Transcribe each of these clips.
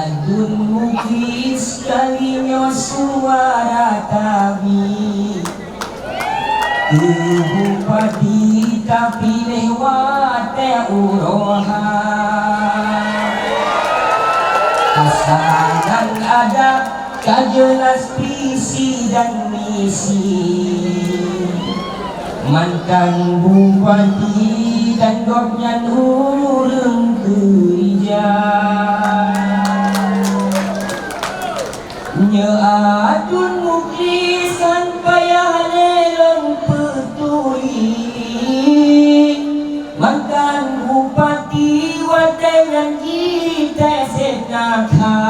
adun mukis kalinyo suara tabi Bupati tapi lewat uroha Pasangan ada kajelas visi dan misi Mantan bupati dan gopnya urang kerja Nya adun muklisan payah lelong petuli Mantan bupati wadangan kita senaka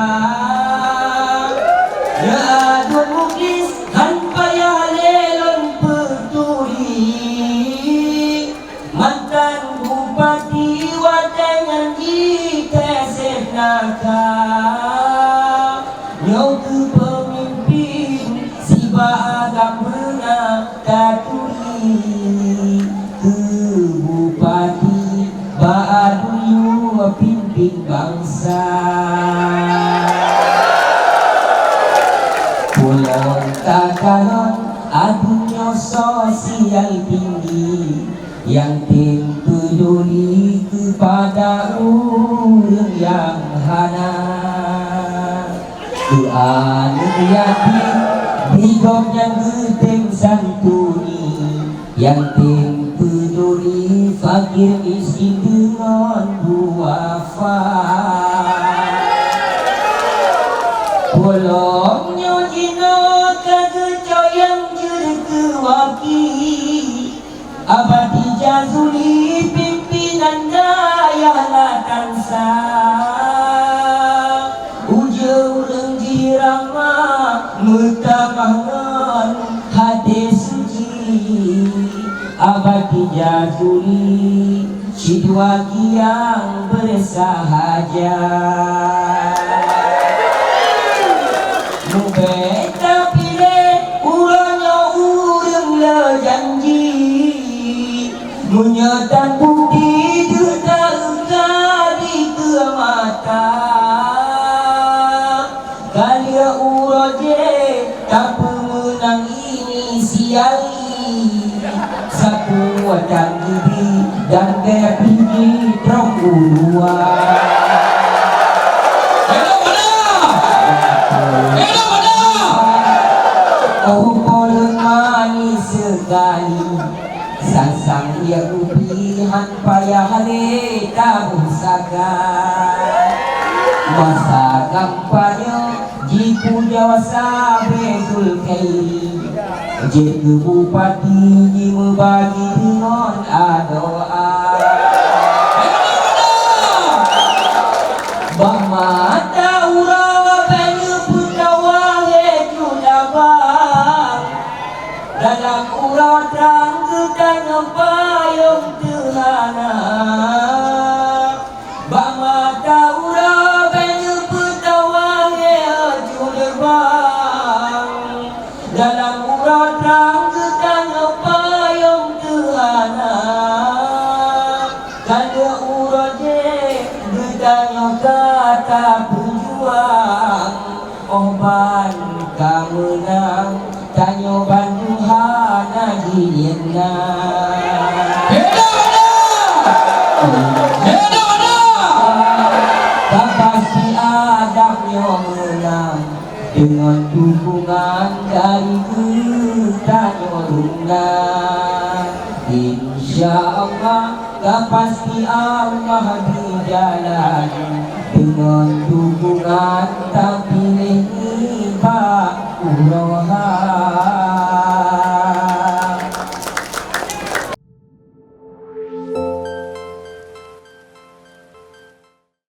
Nya adun muklisan payah lelong petuli Mantan bupati wadangan kita senaka Nyau ke pemimpin si bagam benar katuli ke bupati baru pimpin bangsa Pulau Takaron adunya sosial tinggi yang tim peduli kepada orang yang hana Anak yatim hidup yang getem santuni yang tim peduli fakir miskin dengan duafa Polongnya jino kagecau yang jerkewaki abadi jazuli pimpinan daya latansa Mutamangan hati suci abadi jazuli situasi yang bersahaja Mubeta pilih urangnya urang le janji Menyatan bukti juta di keamatan Kalia uroje tak pemenang inisiali Satu wadang gigi dan gaya tinggi tromulua Oh poleng manis sekali Sangsang yang ubihan payah leta usahakan Masa kampanye jipu Jawa sampai Zulkairi Jadi bupati ji membagi dengan doa Bahmata urawa banyu putawa heju labang Dalam urawa terang gedang payung terhana Bahmata urawa dalam urat terang gedang payung terhana Kada urat je gedang kata pejuang Oban kamenang tanyo banduhana giliena Tak pasti adabnya menang dengan dukungan dari kita nyoluna Insya Allah tak pasti Allah di jalan dengan dukungan tak pilih Pak Uroha